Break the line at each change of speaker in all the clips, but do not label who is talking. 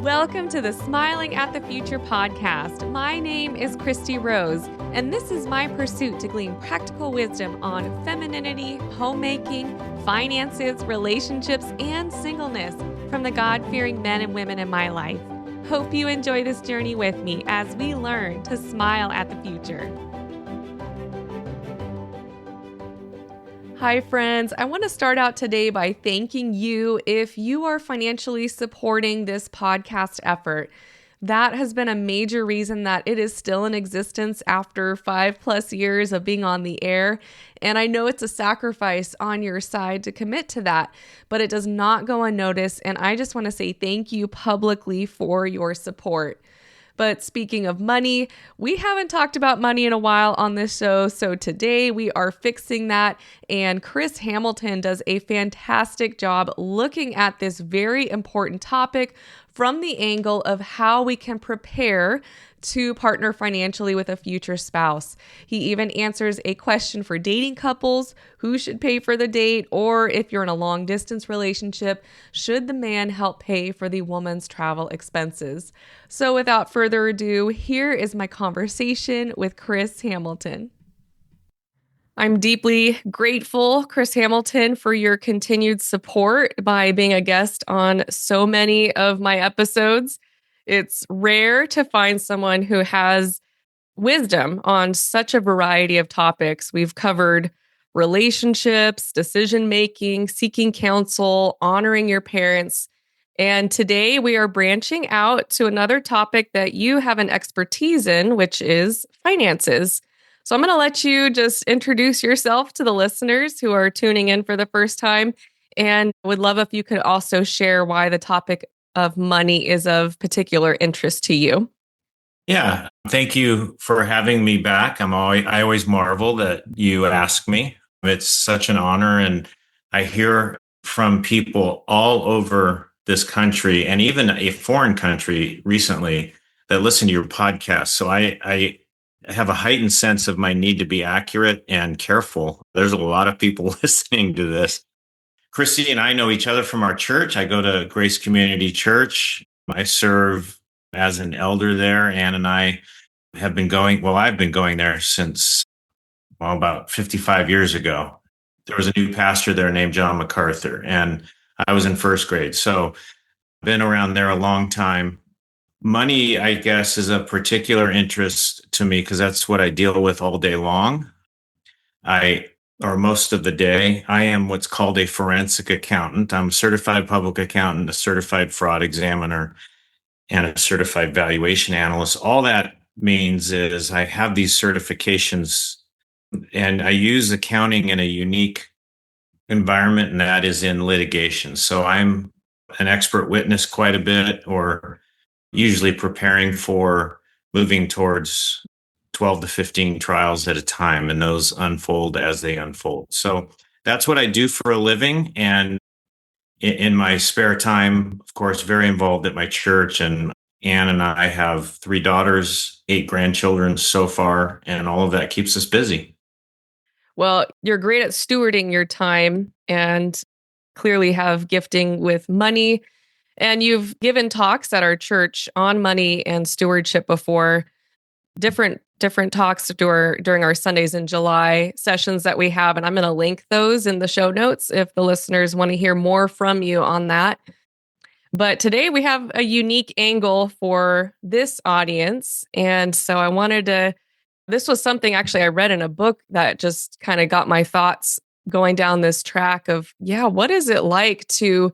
Welcome to the Smiling at the Future podcast. My name is Christy Rose, and this is my pursuit to glean practical wisdom on femininity, homemaking, finances, relationships, and singleness from the God-fearing men and women in my life. Hope you enjoy this journey with me as we learn to smile at the future. Hi, friends. I want to start out today by thanking you if you are financially supporting this podcast effort. That has been a major reason that it is still in existence after 5+ years of being on the air. And I know it's a sacrifice on your side to commit to that, but it does not go unnoticed. And I just want to say thank you publicly for your support. But speaking of money, we haven't talked about money in a while on this show, so today we are fixing that, and Chris Hamilton does a fantastic job looking at this very important topic from the angle of how we can prepare to partner financially with a future spouse. He even answers a question for dating couples: who should pay for the date? Or if you're in a long distance relationship, should the man help pay for the woman's travel expenses? So without further ado, here is my conversation with Chris Hamilton. I'm deeply grateful, Chris Hamilton, for your continued support by being a guest on so many of my episodes. It's rare to find someone who has wisdom on such a variety of topics. We've covered relationships, decision-making, seeking counsel, honoring your parents. And today we are branching out to another topic that you have an expertise in, which is finances. So I'm going to let you just introduce yourself to the listeners who are tuning in for the first time, and would love if you could also share why the topic of money is of particular interest to you.
Yeah, thank you for having me back. I always marvel that you ask me. It's such an honor, and I hear from people all over this country and even a foreign country recently that listen to your podcast. So I have a heightened sense of my need to be accurate and careful. There's a lot of people listening to this. Christy and I know each other from our church. I go to Grace Community Church. I serve as an elder there. Ann and I have been going, I've been going there since, about 55 years ago. There was a new pastor there named John MacArthur, and I was in first grade. So I've been around there a long time. Money, I guess, is of particular interest to me because that's what I deal with all day long. Or most of the day. I am what's called a forensic accountant. I'm a certified public accountant, a certified fraud examiner, and a certified valuation analyst. All that means is I have these certifications, and I use accounting in a unique environment, and that is in litigation. So I'm an expert witness quite a bit, or usually preparing for moving towards 12 to 15 trials at a time, and those unfold as they unfold. So that's what I do for a living. And in my spare time, of course, very involved at my church. And Ann and I have 3 daughters, 8 grandchildren so far, and all of that keeps us busy.
Well, you're great at stewarding your time and clearly have gifting with money. And you've given talks at our church on money and stewardship before. Different talks during our Sundays in July sessions that we have. And I'm going to link those in the show notes if the listeners want to hear more from you on that. But today we have a unique angle for this audience. And so this was something actually I read in a book that just kind of got my thoughts going down this track of, what is it like to,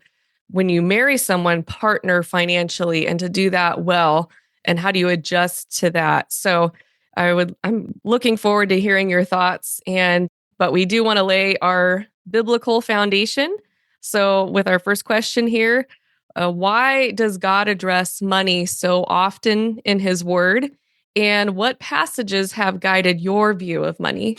when you marry someone, partner financially, and to do that well? And how do you adjust to that? So I'm looking forward to hearing your thoughts. But we do want to lay our biblical foundation. So with our first question here, why does God address money so often in his word? And what passages have guided your view of money?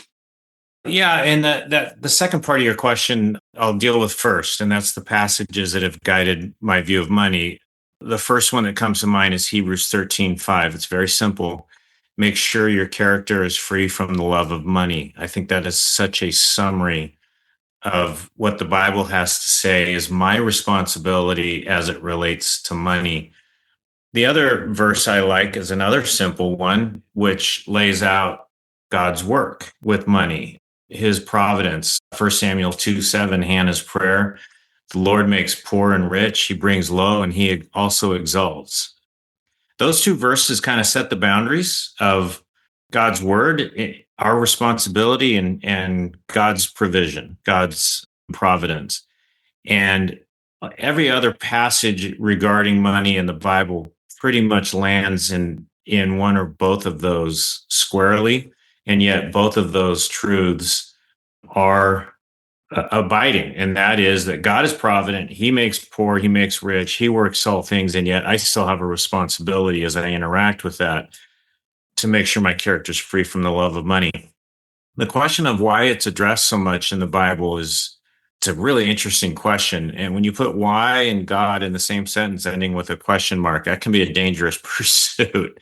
Yeah, and the second part of your question I'll deal with first, and that's the passages that have guided my view of money. The first one that comes to mind is Hebrews 13:5. It's very simple. Make sure your character is free from the love of money. I think that is such a summary of what the Bible has to say is my responsibility as it relates to money. The other verse I like is another simple one, which lays out God's work with money, his providence. 1 Samuel 2:7, Hannah's prayer. The Lord makes poor and rich, he brings low, and he also exalts. Those two verses kind of set the boundaries of God's word, our responsibility, and God's provision, God's providence. And every other passage regarding money in the Bible pretty much lands in one or both of those squarely. And yet both of those truths are abiding. And that is that God is provident. He makes poor, he makes rich, he works all things. And yet I still have a responsibility as I interact with that to make sure my character is free from the love of money. The question of why it's addressed so much in the Bible is it's a really interesting question. And when you put why and God in the same sentence ending with a question mark, that can be a dangerous pursuit.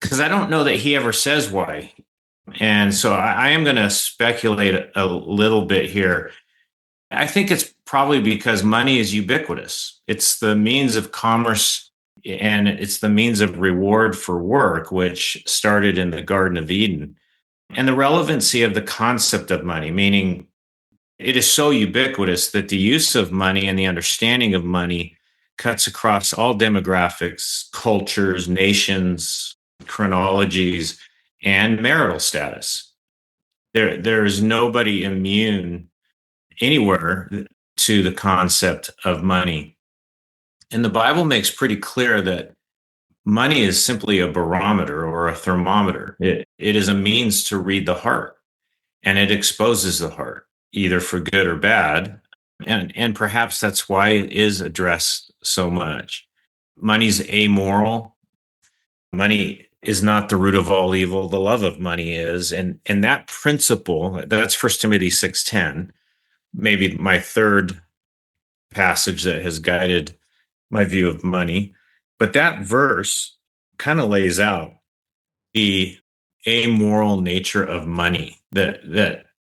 Because I don't know that he ever says why. And so I am going to speculate a little bit here. I think it's probably because money is ubiquitous. It's the means of commerce and it's the means of reward for work, which started in the Garden of Eden. And the relevancy of the concept of money, meaning it is so ubiquitous that the use of money and the understanding of money cuts across all demographics, cultures, nations, chronologies, and marital status. There is nobody immune anywhere to the concept of money. And the Bible makes pretty clear that money is simply a barometer or a thermometer. It is a means to read the heart, and it exposes the heart, either for good or bad. And perhaps that's why it is addressed so much. Money's amoral. Money is not the root of all evil. The love of money is. And that principle, that's 1 Timothy 6:10, maybe my third passage that has guided my view of money. But that verse kind of lays out the amoral nature of money, that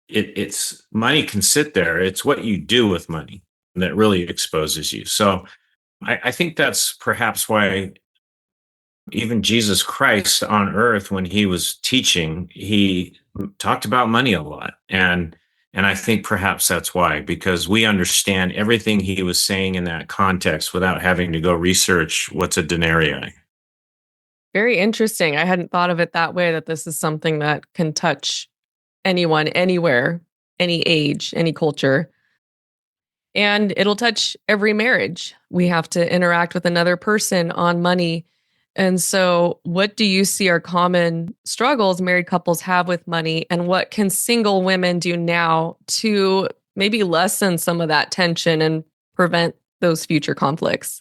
it's money can sit there. It's what you do with money that really exposes you. So I think that's perhaps why even Jesus Christ on earth, when he was teaching, he talked about money a lot. And I think perhaps that's why, because we understand everything he was saying in that context without having to go research what's a denarii.
Very interesting. I hadn't thought of it that way, that this is something that can touch anyone, anywhere, any age, any culture. And it'll touch every marriage. We have to interact with another person on money. And so, what do you see are common struggles married couples have with money? And what can single women do now to maybe lessen some of that tension and prevent those future conflicts?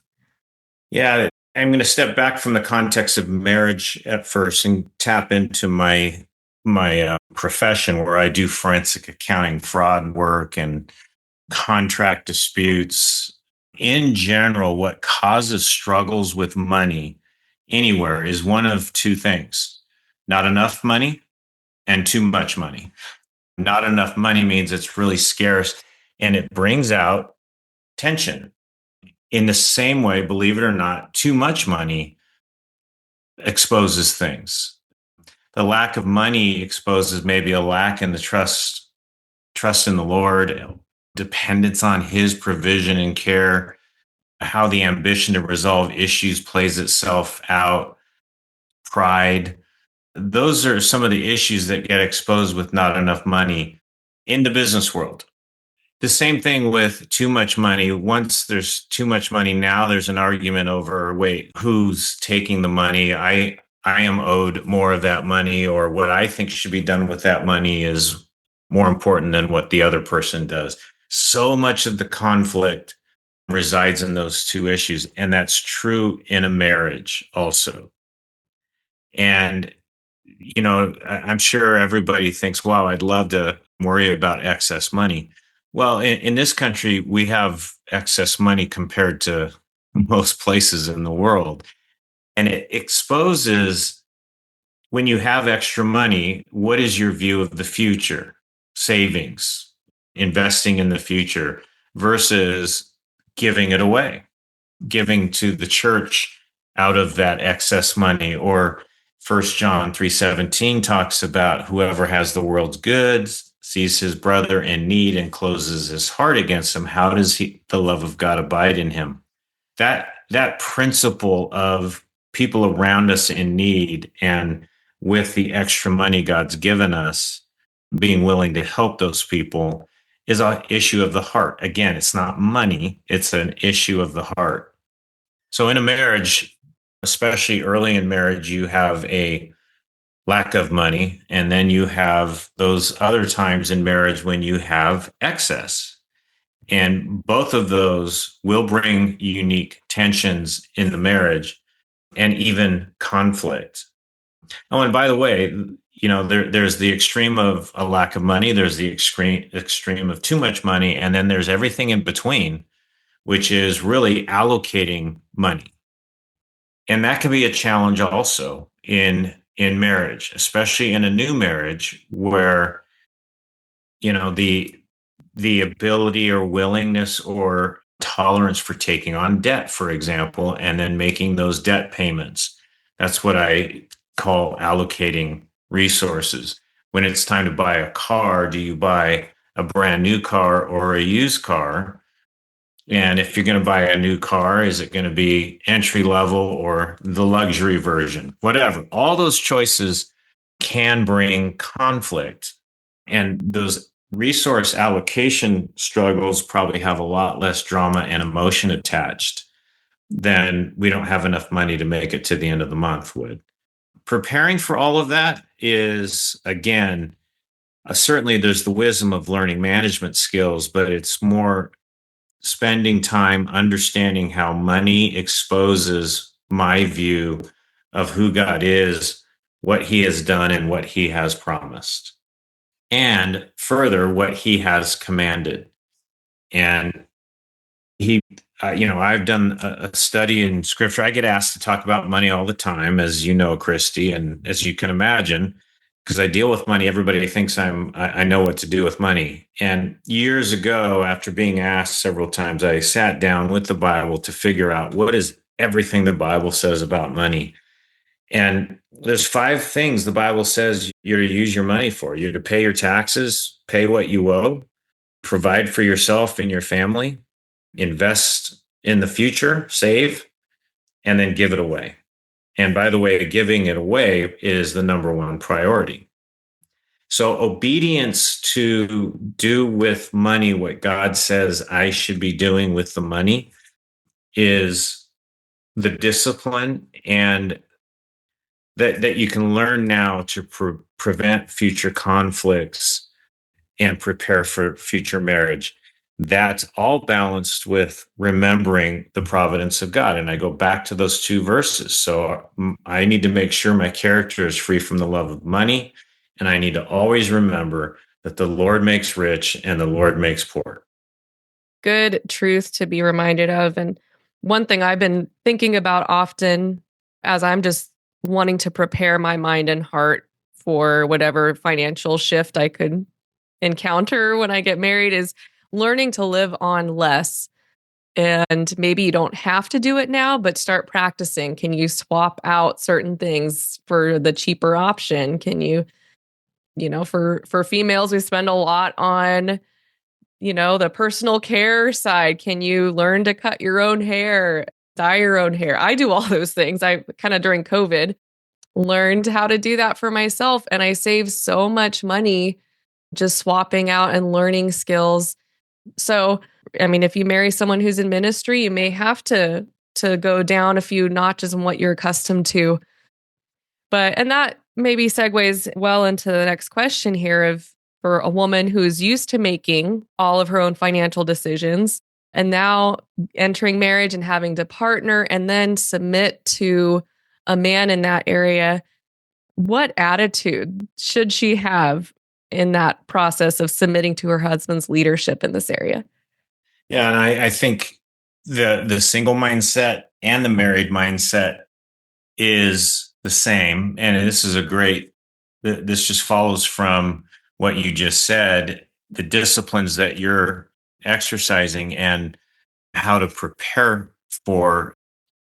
Yeah, I'm going to step back from the context of marriage at first and tap into my profession, where I do forensic accounting, fraud work, and contract disputes. In general, what causes struggles with money anywhere is one of two things: not enough money and too much money. Not enough money means it's really scarce and it brings out tension. In the same way, believe it or not, too much money exposes things. The lack of money exposes maybe a lack in the trust in the Lord, dependence on his provision and care, how the ambition to resolve issues plays itself out, pride. Those are some of the issues that get exposed with not enough money in the business world. The same thing with too much money. Once there's too much money, now there's an argument over, wait, who's taking the money? I am owed more of that money, or what I think should be done with that money is more important than what the other person does. So much of the conflict resides in those two issues. And that's true in a marriage also. And, I'm sure everybody thinks, wow, I'd love to worry about excess money. Well, in this country, we have excess money compared to most places in the world. And it exposes, when you have extra money, what is your view of the future? Savings, investing in the future versus giving it away, giving to the church out of that excess money. Or 1 John 3:17 talks about whoever has the world's goods, sees his brother in need and closes his heart against him. How does the love of God abide in him? That principle of people around us in need, and with the extra money God's given us, being willing to help those people, is an issue of the heart. Again, it's not money, it's an issue of the heart. So in a marriage, especially early in marriage, you have a lack of money, and then you have those other times in marriage when you have excess. And both of those will bring unique tensions in the marriage and even conflict. Oh, and by the way, there's the extreme of a lack of money, there's the extreme of too much money, and then there's everything in between, which is really allocating money. And that can be a challenge also in marriage, especially in a new marriage where the ability or willingness or tolerance for taking on debt, for example, and then making those debt payments. That's what I call allocating resources. When it's time to buy a car, do you buy a brand new car or a used car? And if you're going to buy a new car, is it going to be entry level or the luxury version? Whatever. All those choices can bring conflict. And those resource allocation struggles probably have a lot less drama and emotion attached than we don't have enough money to make it to the end of the month would. Preparing for all of that is, again, certainly there's the wisdom of learning management skills, but it's more spending time understanding how money exposes my view of who God is, what he has done, and what he has promised. And further, what he has commanded. And I've done a study in scripture. I get asked to talk about money all the time, as you know, Christy, and as you can imagine, because I deal with money. Everybody thinks I know what to do with money. And years ago, after being asked several times, I sat down with the Bible to figure out what is everything the Bible says about money. And there's 5 things the Bible says you're to use your money for. You're to pay your taxes, pay what you owe, provide for yourself and your family, invest in the future, save, and then give it away. And by the way, giving it away is the number one priority. So obedience to do with money what God says I should be doing with the money is the discipline and that you can learn now to prevent future conflicts and prepare for future marriage. That's all balanced with remembering the providence of God. And I go back to those 2 verses. So I need to make sure my character is free from the love of money. And I need to always remember that the Lord makes rich and the Lord makes poor.
Good truth to be reminded of. And one thing I've been thinking about often as I'm just wanting to prepare my mind and heart for whatever financial shift I could encounter when I get married is learning to live on less. And maybe you don't have to do it now, but start practicing. Can you swap out certain things for the cheaper option? Can you, for females, we spend a lot on, the personal care side. Can you learn to cut your own hair, dye your own hair? I do all those things. I kind of during COVID learned how to do that for myself. And I saved so much money just swapping out and learning skills. So, I mean, if you marry someone who's in ministry, you may have to go down a few notches in what you're accustomed to. And that maybe segues well into the next question here of for a woman who's used to making all of her own financial decisions and now entering marriage and having to partner and then submit to a man in that area, what attitude should she have in that process of submitting to her husband's leadership in this area?
Yeah, and I think the single mindset and the married mindset is the same. And this just follows from what you just said, the disciplines that you're exercising and how to prepare for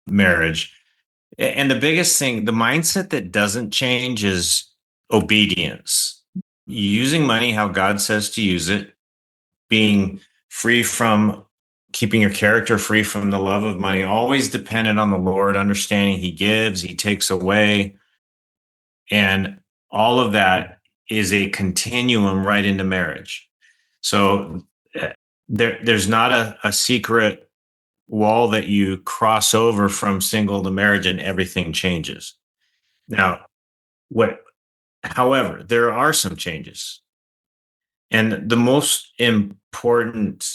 marriage. And the biggest thing, the mindset that doesn't change is obedience. Using money how God says to use it, being free from keeping your character free from the love of money, always dependent on the Lord, understanding He gives, He takes away. And all of that is a continuum right into marriage. So there's not a secret wall that you cross over from single to marriage and everything changes. Now, what, however, there are some changes. And the most important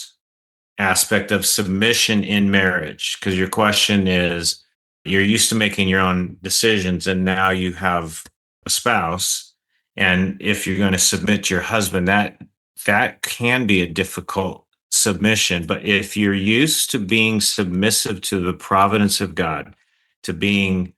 aspect of submission in marriage, because your question is you're used to making your own decisions and now you have a spouse. And if you're going to submit to your husband, that can be a difficult submission. But if you're used to being submissive to the providence of God, to being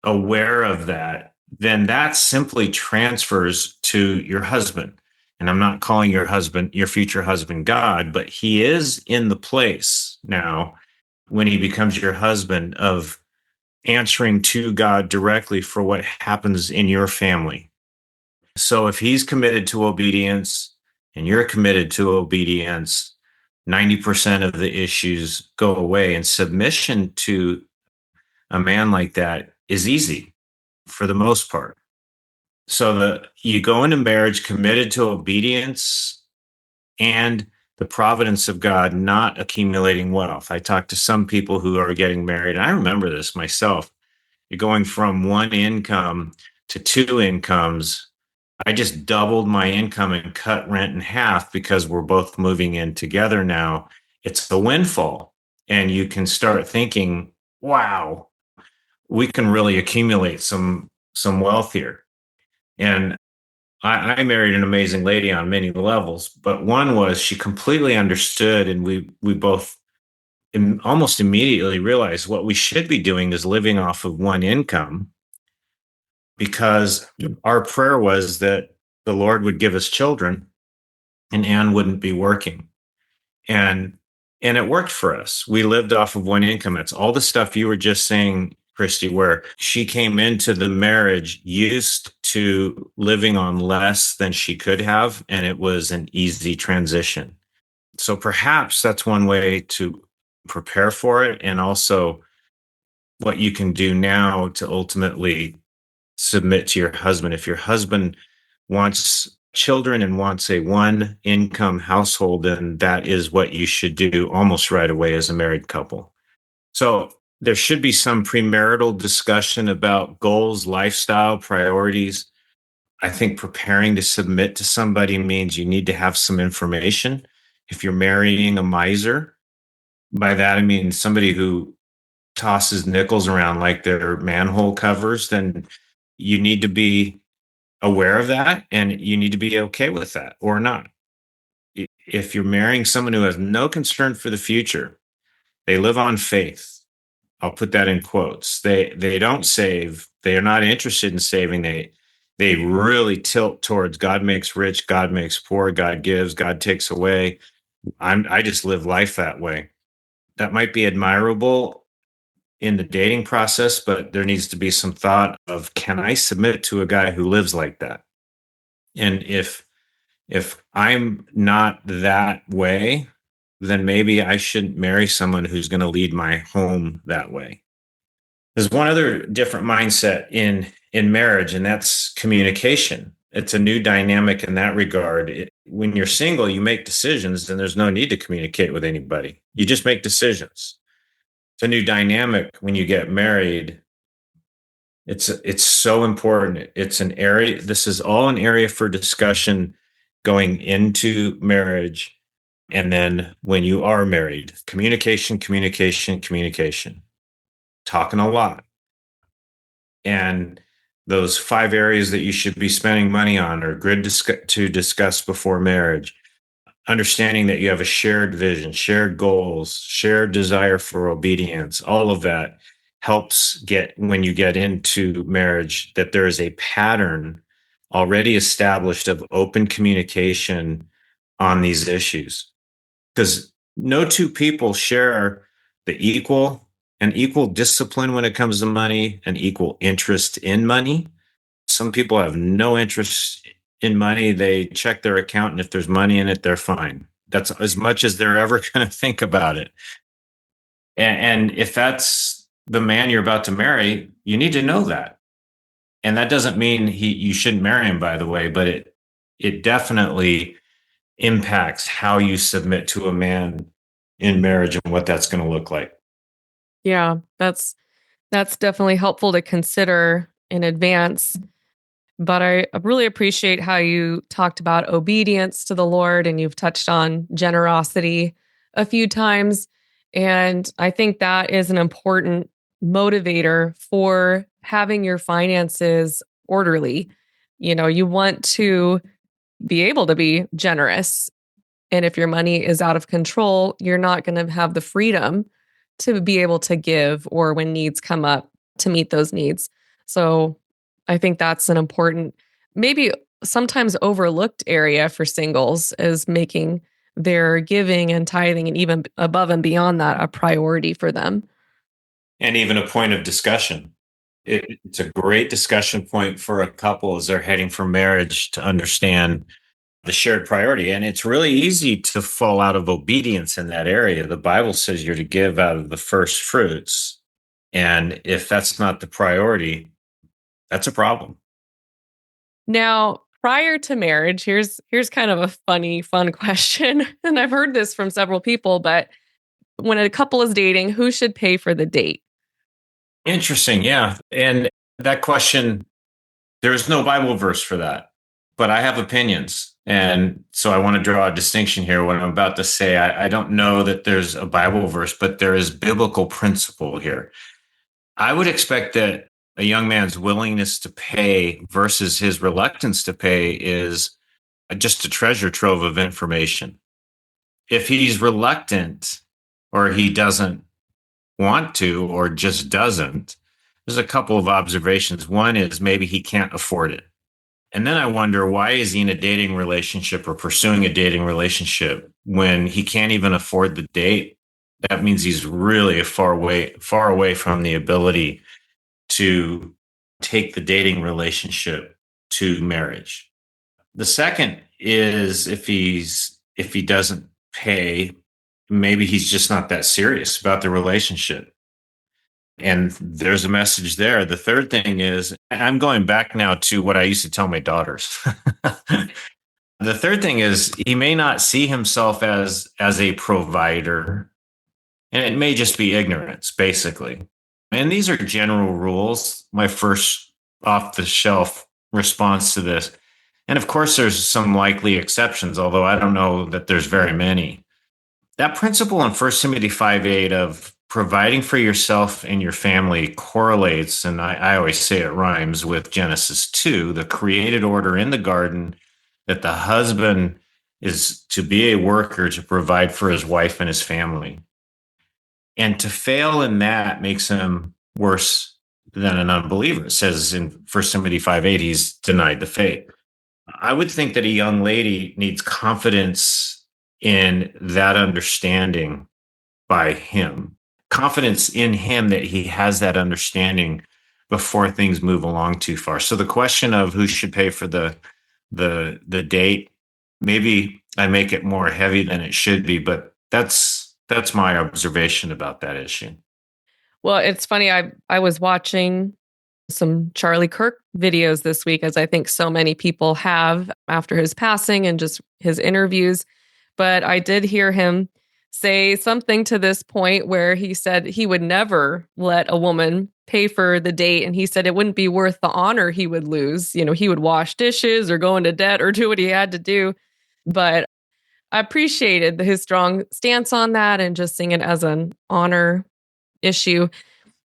aware of that, then that simply transfers to your husband. And I'm not calling your husband, your future husband, God, but he is in the place now when he becomes your husband of answering to God directly for what happens in your family. So if he's committed to obedience and you're committed to obedience, 90% of the issues go away. And submission to a man like that is easy for the most part. So you go into marriage committed to obedience and the providence of God, not accumulating wealth. I talked to some people who are getting married, and I remember this myself. You're going from one income to two incomes. I just doubled my income and cut rent in half because we're both moving in together now. It's a windfall. And you can start thinking, wow, we can really accumulate some wealth here. And I married an amazing lady on many levels, but one was she completely understood, and we both almost immediately realized what we should be doing is living off of one income, because our prayer was that the Lord would give us children and Anne wouldn't be working. And it worked for us. We lived off of one income. It's all the stuff you were just saying, Christy, where she came into the marriage used to living on less than she could have, and it was an easy transition. So perhaps that's one way to prepare for it, and also what you can do now to ultimately submit to your husband. If your husband wants children and wants a one income household, then that is what you should do almost right away as a married couple. So there should be some premarital discussion about goals, lifestyle, priorities. I think preparing to submit to somebody means you need to have some information. If you're marrying a miser, by that I mean somebody who tosses nickels around like they're manhole covers, then you need to be aware of that and you need to be okay with that or not. If you're marrying someone who has no concern for the future, they live on faith. I'll put that in quotes. They don't save. They are not interested in saving. They really tilt towards God makes rich, God makes poor, God gives, God takes away. I just live life that way. That might be admirable in the dating process, but there needs to be some thought of, can I submit to a guy who lives like that? And if I'm not that way, then maybe I shouldn't marry someone who's going to lead my home that way. There's one other different mindset in marriage, and that's communication. It's a new dynamic in that regard. When you're single, you make decisions, and there's no need to communicate with anybody. You just make decisions. It's a new dynamic when you get married. It's so important. It's an area. This is all an area for discussion going into marriage, and then when you are married, communication, communication, communication, talking a lot. And those 5 areas that you should be spending money on are good to discuss before marriage. Understanding that you have a shared vision, shared goals, shared desire for obedience, all of that helps get, when you get into marriage, that there is a pattern already established of open communication on these issues. Because no two people share the equal an equal discipline when it comes to money, an equal interest in money. Some people have no interest in money. They check their account, and if there's money in it, they're fine. That's as much as they're ever going to think about it. And if that's the man you're about to marry, you need to know that. And that doesn't mean you shouldn't marry him, by the way, but it definitely impacts how you submit to a man in marriage and what that's going to look like.
Yeah, that's definitely helpful to consider in advance. But I really appreciate how you talked about obedience to the Lord, and you've touched on generosity a few times. And I think that is an important motivator for having your finances orderly. You want to be able to be generous. And if your money is out of control, you're not going to have the freedom to be able to give, or when needs come up, to meet those needs. So I think that's an important, maybe sometimes overlooked area for singles, is making their giving and tithing, and even above and beyond that, a priority for them.
And even a point of discussion. It's a great discussion point for a couple as they're heading for marriage to understand the shared priority. And it's really easy to fall out of obedience in that area. The Bible says you're to give out of the first fruits. And if that's not the priority, that's a problem.
Now, prior to marriage, here's kind of a fun question. And I've heard this from several people, but when a couple is dating, who should pay for the date?
Interesting. Yeah. And that question, there's no Bible verse for that, but I have opinions. And so I want to draw a distinction here. What I'm about to say, I don't know that there's a Bible verse, but there is biblical principle here. I would expect that a young man's willingness to pay versus his reluctance to pay is just a treasure trove of information. If he's reluctant, or he doesn't want to, or just doesn't, there's a couple of observations. One is maybe he can't afford it. And then I wonder, why is he in a dating relationship or pursuing a dating relationship when he can't even afford the date? That means he's really far away from the ability to take the dating relationship to marriage. The second is, if he doesn't pay, maybe he's just not that serious about the relationship. And there's a message there. The third thing is, I'm going back now to what I used to tell my daughters. The third thing is, he may not see himself as a provider, and it may just be ignorance, basically. And these are general rules. My first off the shelf response to this. And of course, there's some likely exceptions, although I don't know that there's very many. That principle in 1 Timothy 5:8 of providing for yourself and your family correlates, and I always say it rhymes, with Genesis 2, the created order in the garden, that the husband is to be a worker to provide for his wife and his family. And to fail in that makes him worse than an unbeliever. It says in 1 Timothy 5:8, he's denied the faith. I would think that a young lady needs confidence in that understanding by him, confidence in him that he has that understanding before things move along too far. So the question of who should pay for the date, maybe I make it more heavy than it should be, but that's my observation about that issue.
Well, it's funny. I was watching some Charlie Kirk videos this week, as I think so many people have after his passing and just his interviews. But I did hear him say something to this point where he said he would never let a woman pay for the date. And he said it wouldn't be worth the honor he would lose. He would wash dishes or go into debt or do what he had to do. But I appreciated his strong stance on that and just seeing it as an honor issue.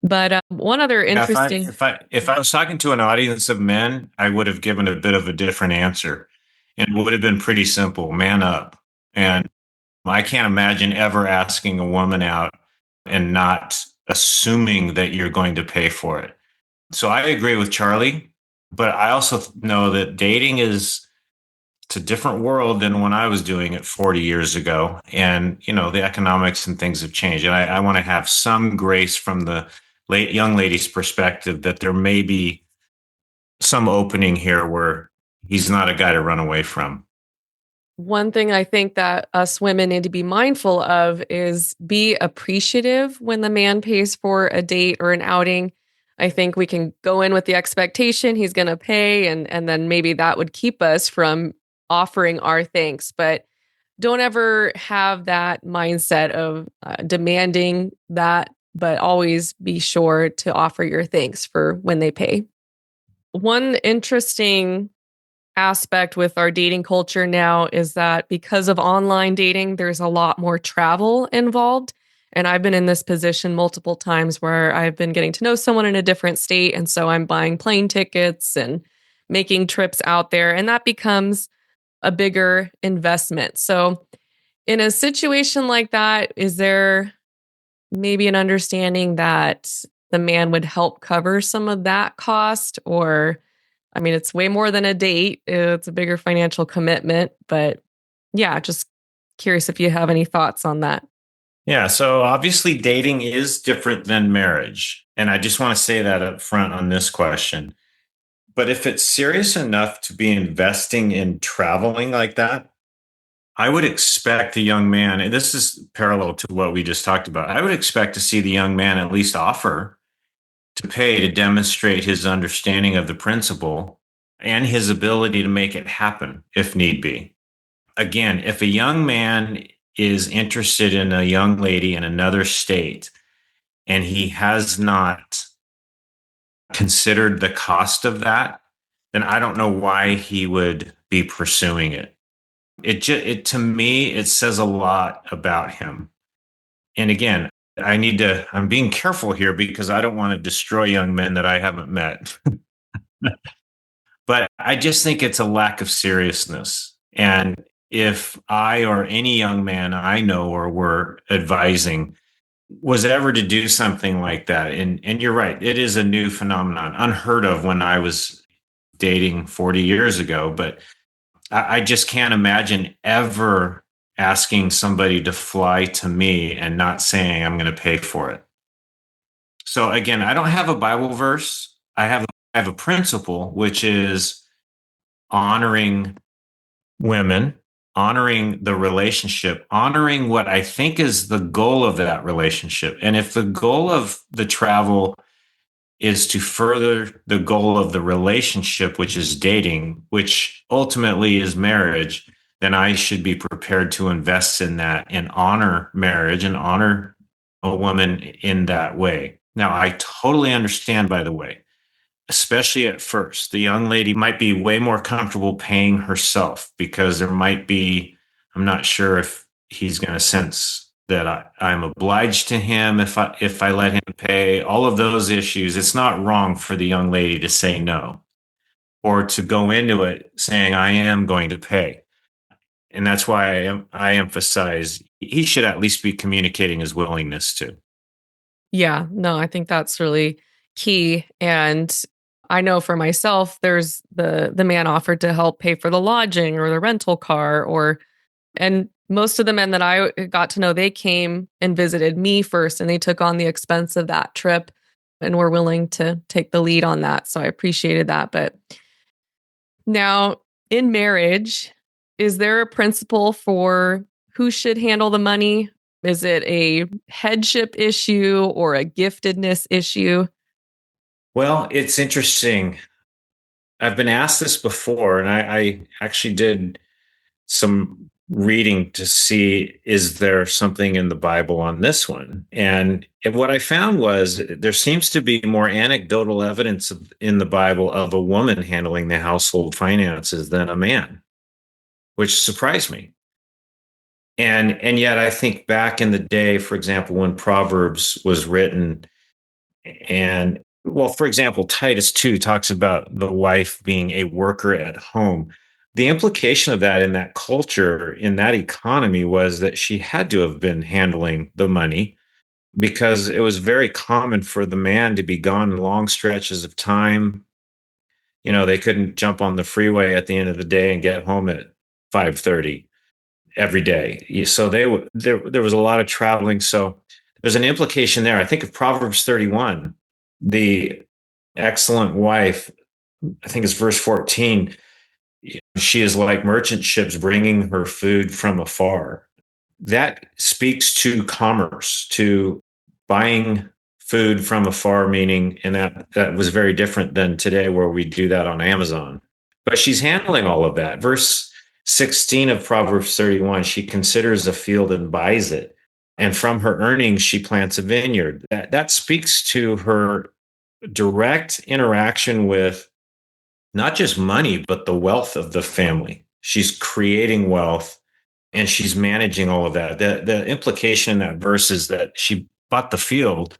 But one other interesting,
if I was talking to an audience of men, I would have given a bit of a different answer, and it would have been pretty simple: man up. And I can't imagine ever asking a woman out and not assuming that you're going to pay for it. So I agree with Charlie, but I also know that dating is It's a different world than when I was doing it 40 years ago. And, the economics and things have changed. And I want to have some grace from the young lady's perspective that there may be some opening here where he's not a guy to run away from.
One thing I think that us women need to be mindful of is be appreciative when the man pays for a date or an outing. I think we can go in with the expectation he's going to pay, and then maybe that would keep us from offering our thanks. But don't ever have that mindset of demanding that, but always be sure to offer your thanks for when they pay. One interesting aspect with our dating culture now is that because of online dating, there's a lot more travel involved. And I've been in this position multiple times where I've been getting to know someone in a different state. And so I'm buying plane tickets and making trips out there. And that becomes a bigger investment. So, in a situation like that, is there maybe an understanding that the man would help cover some of that cost? Or, I mean, it's way more than a date, it's a bigger financial commitment. But yeah, just curious if you have any thoughts on that.
Yeah. So obviously, dating is different than marriage. And I just want to say that up front on this question. But if it's serious enough to be investing in traveling like that, I would expect the young man, and this is parallel to what we just talked about. I would expect to see the young man at least offer to pay to demonstrate his understanding of the principle and his ability to make it happen if need be. Again, if a young man is interested in a young lady in another state and he has not considered the cost of that, then I don't know why he would be pursuing it. It to me, it says a lot about him. And again, I'm being careful here because I don't want to destroy young men that I haven't met. But I just think it's a lack of seriousness. And if I or any young man I know or were advising was ever to do something like that, and you're right, it is a new phenomenon, unheard of when I was dating 40 years ago, but I just can't imagine ever asking somebody to fly to me and not saying I'm going to pay for it. So again, I don't have a Bible verse. I have a principle, which is honoring women, honoring the relationship, honoring what I think is the goal of that relationship. And if the goal of the travel is to further the goal of the relationship, which is dating, which ultimately is marriage, then I should be prepared to invest in that and honor marriage and honor a woman in that way. Now, I totally understand, by the way, especially at first, the young lady might be way more comfortable paying herself because there might be, I'm not sure if he's going to sense that I'm obliged to him if I let him pay, all of those issues. It's not wrong for the young lady to say no or to go into it saying, I am going to pay. And that's why I emphasize he should at least be communicating his willingness to.
Yeah, no, I think that's really key. And I know for myself, there's the man offered to help pay for the lodging or the rental car, or and most of the men that I got to know, they came and visited me first and they took on the expense of that trip and were willing to take the lead on that. So I appreciated that. But now in marriage, is there a principle for who should handle the money? Is it a headship issue or a giftedness issue?
Well, it's interesting. I've been asked this before, and I actually did some reading to see is there something in the Bible on this one. And what I found was there seems to be more anecdotal evidence in the Bible of a woman handling the household finances than a man, which surprised me. And yet I think back in the day, for example, when Proverbs was written, and well, for example, Titus 2 talks about the wife being a worker at home. The implication of that in that culture, in that economy, was that she had to have been handling the money because it was very common for the man to be gone long stretches of time. They couldn't jump on the freeway at the end of the day and get home at 5:30 every day. So there was a lot of traveling. So there's an implication there. I think of Proverbs 31, the excellent wife, I think it's verse 14. She is like merchant ships bringing her food from afar. That speaks to commerce, to buying food from afar, meaning, and that was very different than today where we do that on Amazon. But she's handling all of that. Verse 16 of Proverbs 31, she considers a field and buys it. And from her earnings, she plants a vineyard. That speaks to her direct interaction with not just money, but the wealth of the family. She's creating wealth and she's managing all of that. The implication in that verse is that she bought the field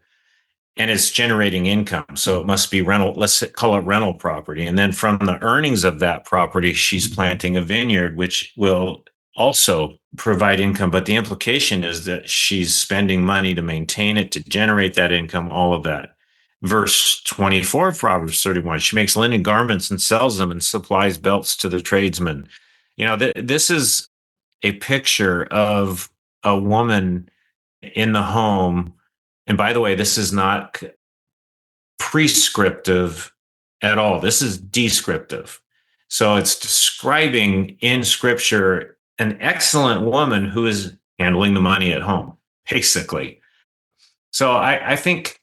and it's generating income. So it must be rental, let's call it rental property. And then from the earnings of that property, she's planting a vineyard, which will also provide income. But the implication is that she's spending money to maintain it, to generate that income, all of that. Verse 24 of Proverbs 31, she makes linen garments and sells them and supplies belts to the tradesmen. This is a picture of a woman in the home. And by the way, this is not prescriptive at all. This is descriptive. So it's describing in scripture an excellent woman who is handling the money at home, basically. So I think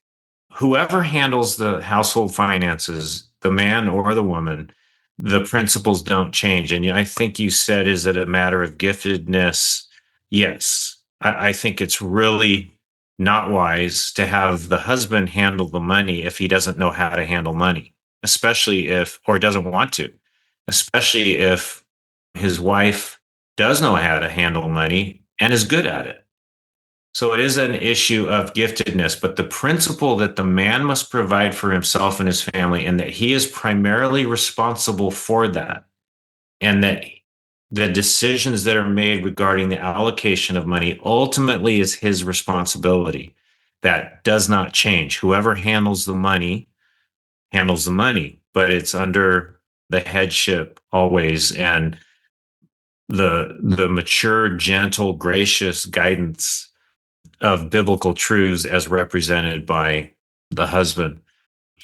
whoever handles the household finances, the man or the woman, the principles don't change. And I think you said, is it a matter of giftedness? Yes. I think it's really not wise to have the husband handle the money if he doesn't know how to handle money, or doesn't want to, especially if his wife does know how to handle money and is good at it. So it is an issue of giftedness, but the principle that the man must provide for himself and his family, and that he is primarily responsible for that, and that the decisions that are made regarding the allocation of money ultimately is his responsibility. That does not change. Whoever handles the money, but it's under the headship always, and the mature, gentle, gracious guidance of biblical truths as represented by the husband.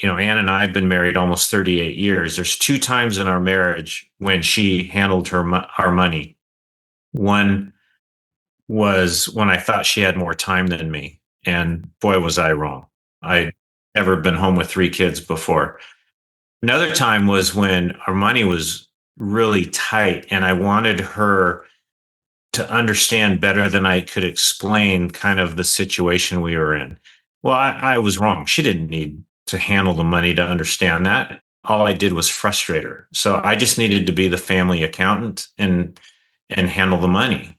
Ann and I have been married almost 38 years. There's 2 times in our marriage when she handled our money. One was when I thought she had more time than me. And boy, was I wrong. I'd never been home with 3 kids before. Another time was when our money was really tight and I wanted her to understand better than I could explain kind of the situation we were in. Well, I was wrong. She didn't need to handle the money to understand that. All I did was frustrate her. So I just needed to be the family accountant and handle the money.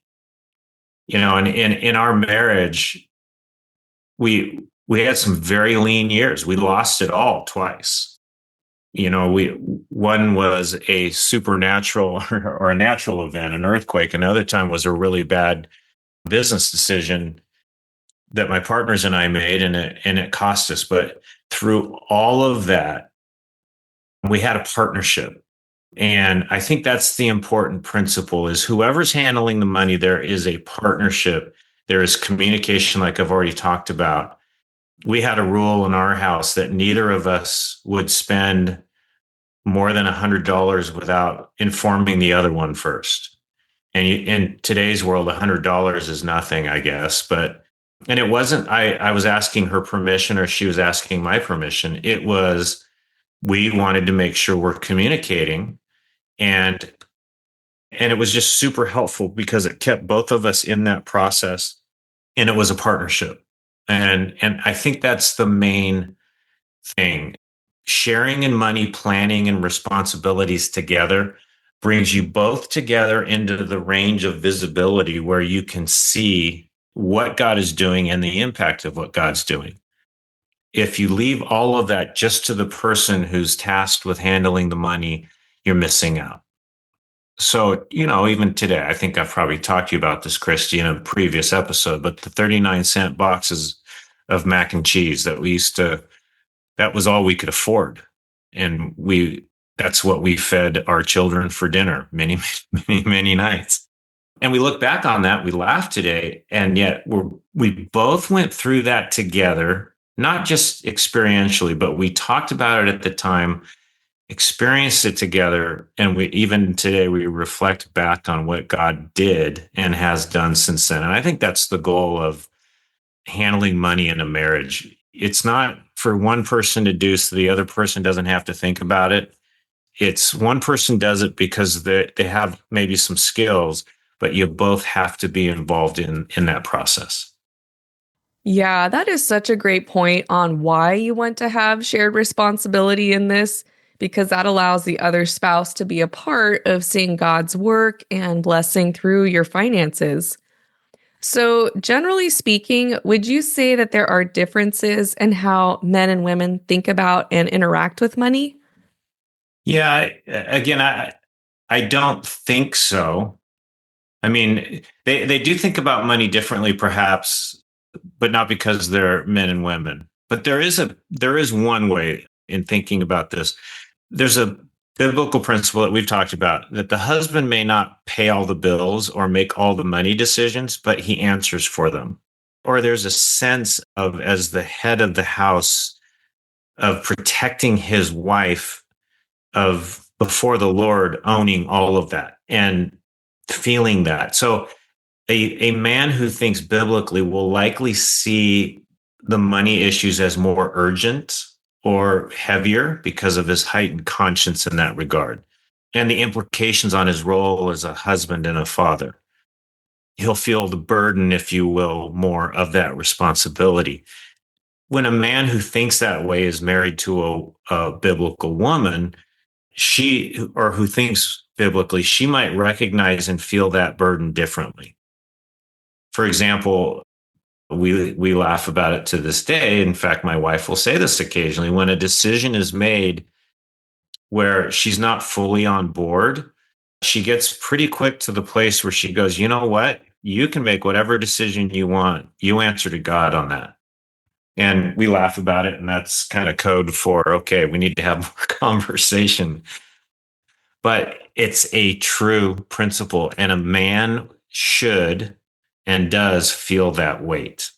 And in our marriage, we had some very lean years. We lost it all twice. One was a supernatural or a natural event, an earthquake. Another time was a really bad business decision that my partners and I made, and it cost us. But through all of that, we had a partnership. And I think that's the important principle: is whoever's handling the money, there is a partnership. There is communication, like I've already talked about. We had a rule in our house that neither of us would spend more than $100 without informing the other one first. And in today's world, $100 is nothing, I guess. And it wasn't, I was asking her permission or she was asking my permission. It was, we wanted to make sure we're communicating. And it was just super helpful because it kept both of us in that process, and it was a partnership. And I think that's the main thing. Sharing in money, planning, and responsibilities together brings you both together into the range of visibility where you can see what God is doing and the impact of what God's doing. If you leave all of that just to the person who's tasked with handling the money, you're missing out. So, even today, I think I've probably talked to you about this, Christy, in a previous episode, but the 39-cent boxes of mac and cheese that was all we could afford. And we that's what we fed our children for dinner many, many, many nights. And we look back on that, we laugh today, and yet we both went through that together, not just experientially, but we talked about it at the time, experienced it together, and we even today we reflect back on what God did and has done since then. And I think that's the goal of handling money in a marriage. It's not for one person to do so the other person doesn't have to think about it. It's one person does it because they have maybe some skills, but you both have to be involved in that process.
Yeah, that is such a great point on why you want to have shared responsibility in this, because that allows the other spouse to be a part of seeing God's work and blessing through your finances. So, generally speaking, would you say that there are differences in how men and women think about and interact with money?
Yeah, again, I don't think so. I mean, they do think about money differently, perhaps, but not because they're men and women. But there is one way in thinking about this. There's a biblical principle that we've talked about that the husband may not pay all the bills or make all the money decisions, but he answers for them. Or there's a sense of, as the head of the house, of protecting his wife of before the Lord, owning all of that and feeling that. So a man who thinks biblically will likely see the money issues as more urgent or heavier because of his heightened conscience in that regard and the implications on his role as a husband and a father. He'll feel the burden, if you will, more of that responsibility. When a man who thinks that way is married to a biblical woman, she or who thinks biblically, she might recognize and feel that burden differently. For example, we laugh about it to this day. In fact, my wife will say this occasionally when a decision is made where she's not fully on board, she gets pretty quick to the place where she goes, you know what? You can make whatever decision you want. You answer to God on that. And we laugh about it. And that's kind of code for, okay, we need to have more conversation. But it's a true principle. And a man should and does feel that weight.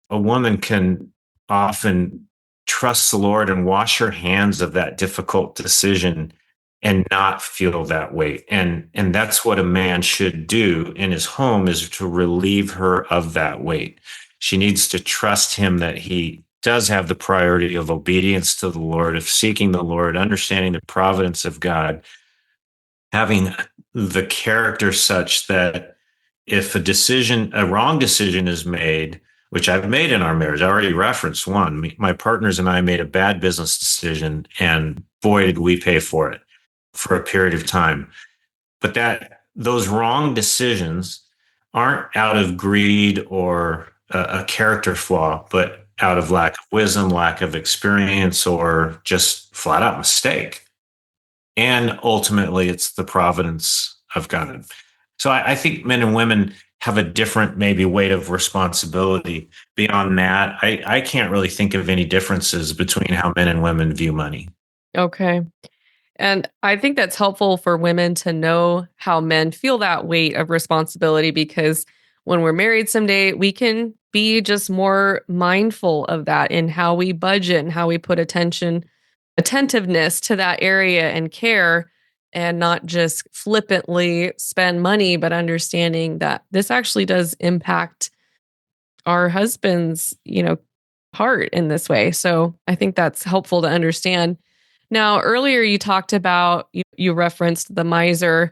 A woman can often trust the Lord and wash her hands of that difficult decision and not feel that weight. And that's what a man should do in his home, is to relieve her of that weight. She needs to trust him that he does have the priority of obedience to the Lord, of seeking the Lord, understanding the providence of God, having the character such that if a wrong decision is made, which I've made in our marriage, I already referenced one. My partners and I made a bad business decision, and boy, did we pay for it for a period of time. But those wrong decisions aren't out of greed or a character flaw, but out of lack of wisdom, lack of experience, or just flat out mistake. And ultimately, it's the providence of God. So I think men and women have a different maybe weight of responsibility. Beyond that, I can't really think of any differences between how men and women view money.
Okay. And I think that's helpful for women to know how men feel that weight of responsibility, because when we're married someday, we can be just more mindful of that in how we budget and how we put attentiveness to that area and care, and not just flippantly spend money, but understanding that this actually does impact our husband's, heart in this way. So I think that's helpful to understand. Now, earlier you talked about, you referenced the miser,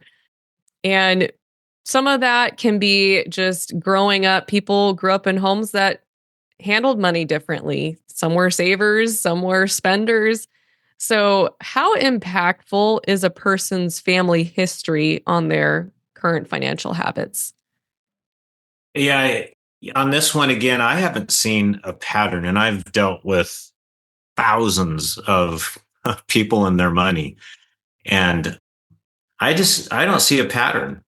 and some of that can be just growing up. People grew up in homes that handled money differently. Some were savers, some were spenders. So, how impactful is a person's family history on their current financial habits?
Yeah, on this one, again, I haven't seen a pattern, and I've dealt with thousands of people and their money. And I don't see a pattern.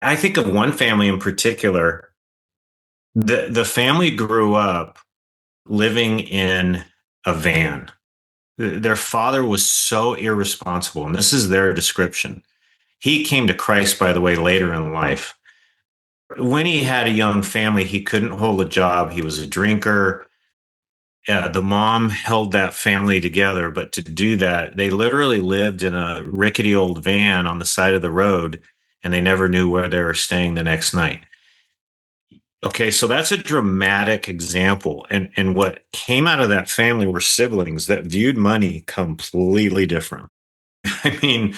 I think of one family in particular. The family grew up living in a van. Their father was so irresponsible, and this is their description. He came to Christ, by the way, later in life. When he had a young family, he couldn't hold a job. He was a drinker. The mom held that family together, but to do that, they literally lived in a rickety old van on the side of the road, and they never knew where they were staying the next night. Okay, so that's a dramatic example. And what came out of that family were siblings that viewed money completely different. I mean,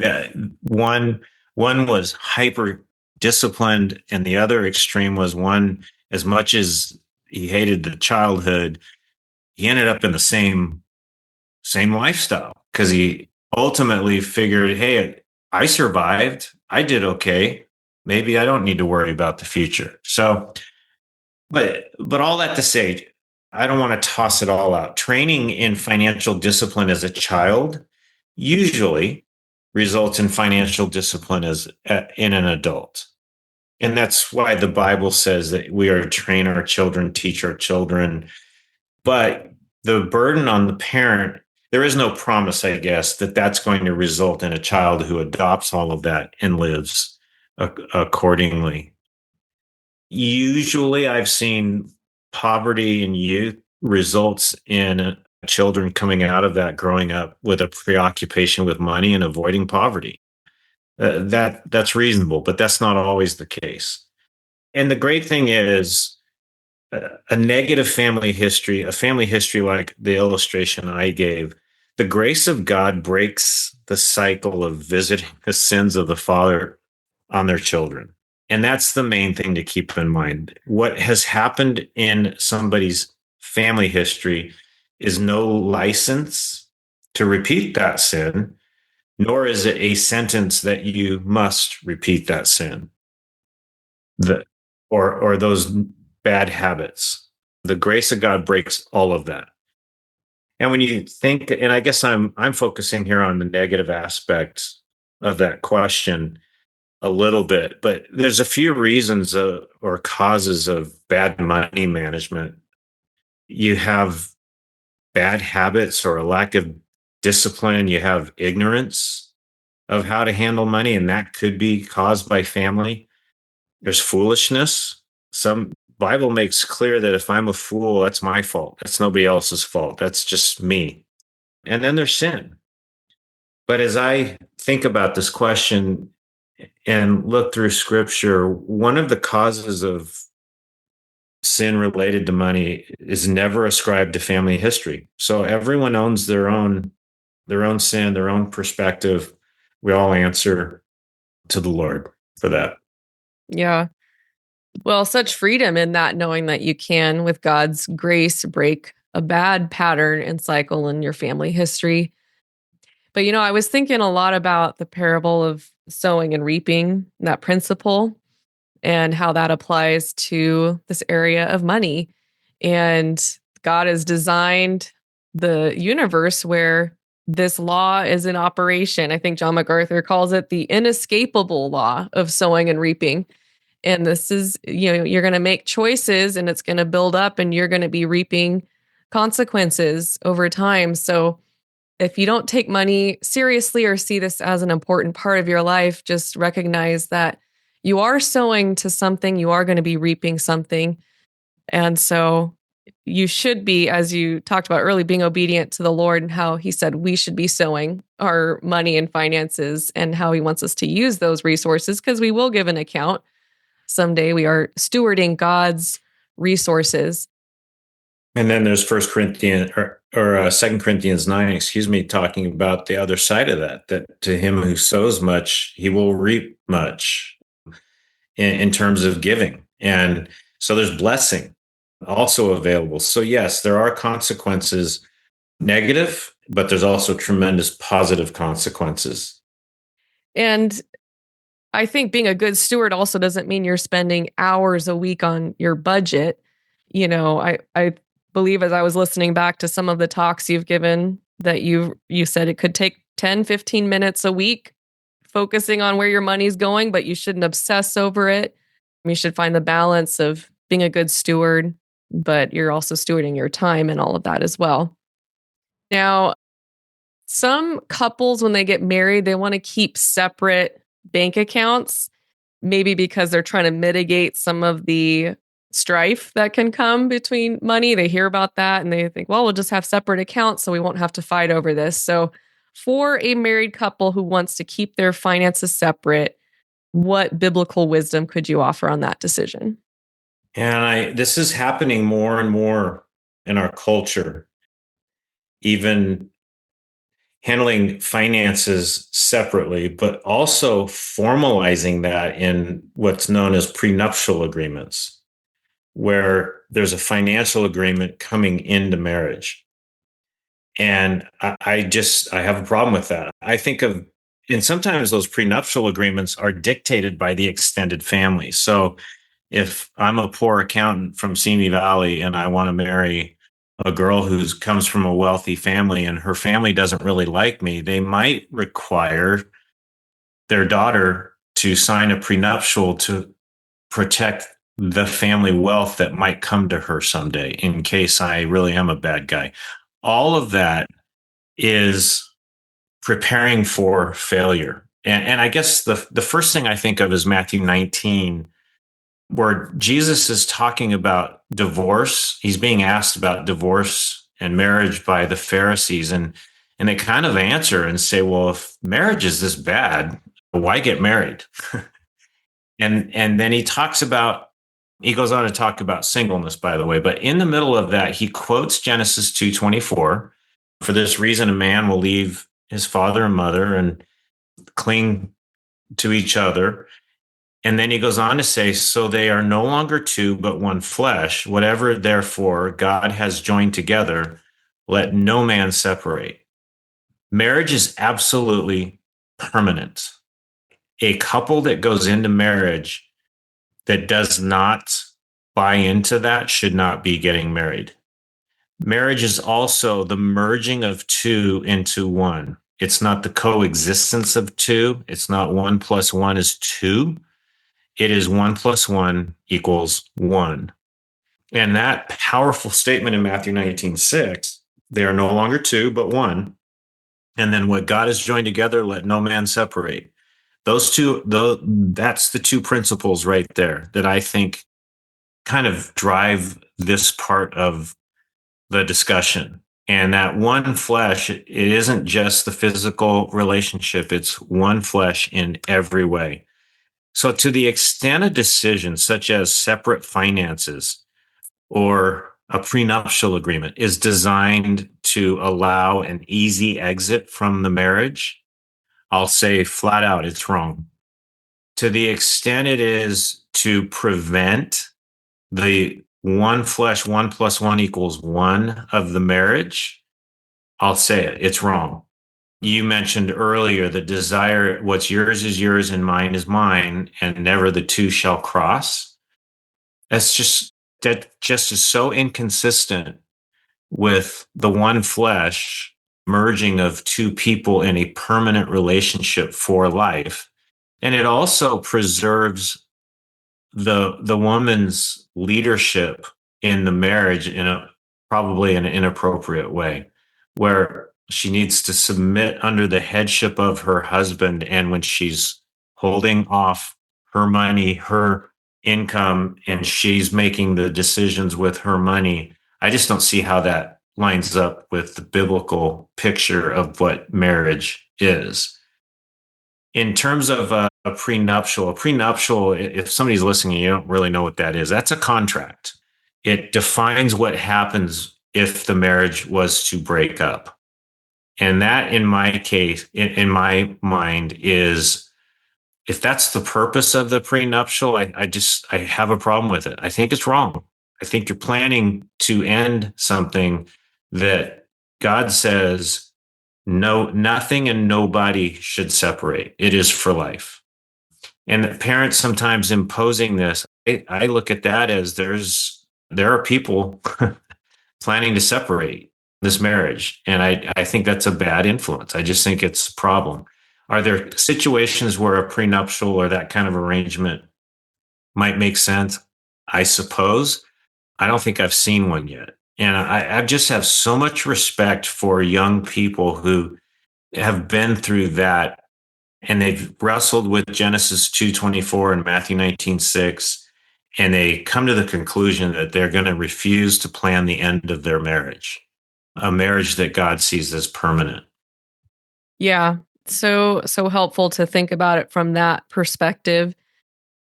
uh, one one was hyper disciplined, and the other extreme was one, as much as he hated the childhood, he ended up in the same lifestyle because he ultimately figured, hey, I survived. I did okay. Maybe I don't need to worry about the future. So, but all that to say, I don't want to toss it all out. Training in financial discipline as a child usually results in financial discipline as in an adult. And that's why the Bible says that we are to train our children, teach our children. But the burden on the parent, there is no promise, I guess, that that's going to result in a child who adopts all of that and lives accordingly. Usually, I've seen poverty in youth results in children coming out of that growing up with a preoccupation with money and avoiding poverty. That's reasonable, but that's not always the case. And the great thing is, a negative family history, a family history like the illustration I gave, the grace of God breaks the cycle of visiting the sins of the father on their children. And that's the main thing to keep in mind. What has happened in somebody's family history is no license to repeat that sin, nor is it a sentence that you must repeat that sin or those bad habits. The grace of God breaks all of that. And when you think, and I guess I'm focusing here on the negative aspects of that question a little bit, but there's a few reasons or causes of bad money management. You have bad habits or a lack of discipline. You have ignorance of how to handle money, and that could be caused by family. There's foolishness. Some Bible makes clear that if I'm a fool, that's my fault. That's nobody else's fault. That's just me. And then there's sin. But as I think about this question and look through scripture, one of the causes of sin related to money is never ascribed to family history. So everyone owns their own sin, their own perspective. We all answer to the Lord for that.
Yeah. Well, such freedom in that, knowing that you can, with God's grace, break a bad pattern and cycle in your family history. But, I was thinking a lot about the parable of sowing and reaping, that principle, and how that applies to this area of money. And God has designed the universe where this law is in operation. I think John MacArthur calls it the inescapable law of sowing and reaping. And this is, you're going to make choices and it's going to build up and you're going to be reaping consequences over time. So if you don't take money seriously or see this as an important part of your life, just recognize that you are sowing to something, you are going to be reaping something. And so you should be, as you talked about earlier, being obedient to the Lord and how he said we should be sowing our money and finances and how he wants us to use those resources, because we will give an account someday. We are stewarding God's resources.
And then there's First Corinthians or 2 Corinthians 9, talking about the other side of that to him who sows much, he will reap much in terms of giving. And so there's blessing also available. So yes, there are consequences, negative, but there's also tremendous positive consequences.
And I think being a good steward also doesn't mean you're spending hours a week on your budget. I believe, as I was listening back to some of the talks you've given, that you said it could take 10, 15 minutes a week focusing on where your money's going, but you shouldn't obsess over it. You should find the balance of being a good steward, but you're also stewarding your time and all of that as well. Now, Some couples, when they get married, they want to keep separate bank accounts, maybe because they're trying to mitigate some of the strife that can come between money. They hear about that and they think, well, we'll just have separate accounts so we won't have to fight over this. So, for a married couple who wants to keep their finances separate, what biblical wisdom could you offer on that decision?
And this is happening more and more in our culture, even handling finances separately, but also formalizing that in what's known as prenuptial agreements, where there's a financial agreement coming into marriage. And I have a problem with that. I think of, and sometimes those prenuptial agreements are dictated by the extended family. So if I'm a poor accountant from Simi Valley and I want to marry a girl who comes from a wealthy family and her family doesn't really like me, they might require their daughter to sign a prenuptial to protect the family wealth that might come to her someday in case I really am a bad guy. All of that is preparing for failure. And I guess the first thing I think of is Matthew 19, where Jesus is talking about divorce. He's being asked about divorce and marriage by the Pharisees. And they kind of answer and say, well, if marriage is this bad, why get married? and then he goes on to talk about singleness, by the way. But in the middle of that, he quotes Genesis 2:24. For this reason, a man will leave his father and mother and cling to each other. And then he goes on to say, so they are no longer two, but one flesh. Whatever, therefore, God has joined together, let no man separate. Marriage is absolutely permanent. A couple that goes into marriage that does not buy into that should not be getting married. Marriage is also the merging of two into one. It's not the coexistence of two. It's not 1 + 1 is 2. It is 1 + 1 = 1. And that powerful statement in Matthew 19:6, they are no longer two, but one. And then what God has joined together, let no man separate. Those two, that's the two principles right there that I think kind of drive this part of the discussion. And that one flesh, it isn't just the physical relationship, it's one flesh in every way. So, to the extent a decision such as separate finances or a prenuptial agreement is designed to allow an easy exit from the marriage, I'll say flat out, it's wrong. To the extent it is to prevent the one flesh, 1 + 1 = 1 of the marriage, I'll say it, it's wrong. You mentioned earlier the desire, what's yours is yours and mine is mine, and never the two shall cross. That just is so inconsistent with the one flesh merging of two people in a permanent relationship for life. And it also preserves the woman's leadership in the marriage in probably an inappropriate way, where she needs to submit under the headship of her husband. And when she's holding off her money, her income, and she's making the decisions with her money, I just don't see how that lines up with the biblical picture of what marriage is. In terms of a prenuptial, if somebody's listening and you don't really know what that is, that's a contract. It defines what happens if the marriage was to break up. And that, in my case, in my mind, is if that's the purpose of the prenuptial, I have a problem with it. I think it's wrong. I think you're planning to end something that God says, no, nothing and nobody should separate. It is for life. And the parents sometimes imposing this, I look at that as there are people planning to separate this marriage. And I think that's a bad influence. I just think it's a problem. Are there situations where a prenuptial or that kind of arrangement might make sense? I suppose. I don't think I've seen one yet. And I just have so much respect for young people who have been through that, and they've wrestled with Genesis 2:24 and Matthew 19:6, and they come to the conclusion that they're going to refuse to plan the end of their marriage, a marriage that God sees as permanent.
Yeah. So helpful to think about it from that perspective.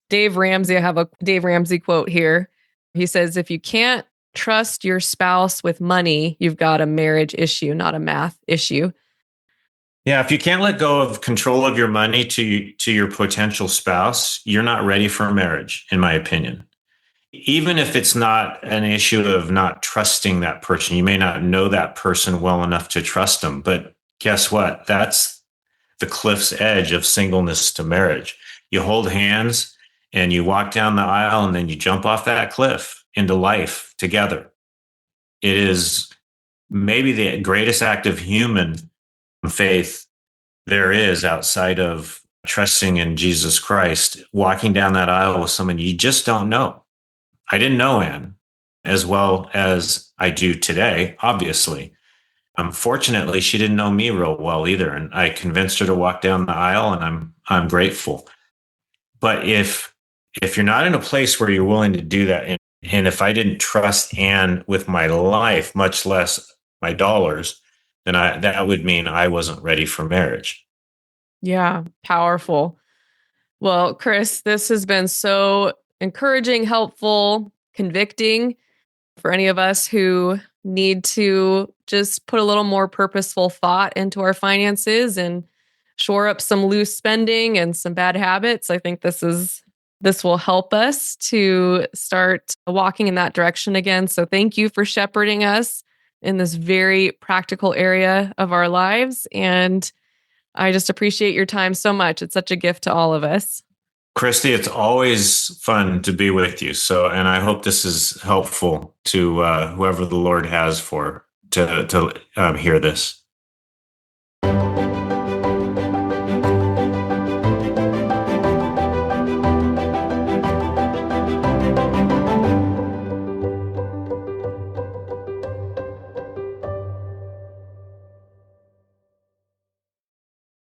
Dave Ramsey, I have a Dave Ramsey quote here. He says, if you can't trust your spouse with money, you've got a marriage issue, not a math issue.
Yeah, if you can't let go of control of your money to your potential spouse, you're not ready for a marriage, in my opinion. Even if it's not an issue of not trusting that person, you may not know that person well enough to trust them. But guess what? That's the cliff's edge of singleness to marriage. You hold hands and you walk down the aisle, and then you jump off that cliff into life together. It is maybe the greatest act of human faith there is outside of trusting in Jesus Christ, walking down that aisle with someone you just don't know. I didn't know Anne as well as I do today, obviously. Fortunately, she didn't know me real well either, and I convinced her to walk down the aisle, and I'm grateful. But if you're not in a place where you're willing to do that, and if I didn't trust Anne with my life, much less my dollars, then that would mean I wasn't ready for marriage.
Yeah, powerful. Well, Chris, this has been so encouraging, helpful, convicting for any of us who need to just put a little more purposeful thought into our finances and shore up some loose spending and some bad habits. I think this will help us to start walking in that direction again. So thank you for shepherding us in this very practical area of our lives. And I just appreciate your time so much. It's such a gift to all of us.
Christy, it's always fun to be with you. So, and I hope this is helpful to whoever the Lord has for to hear this.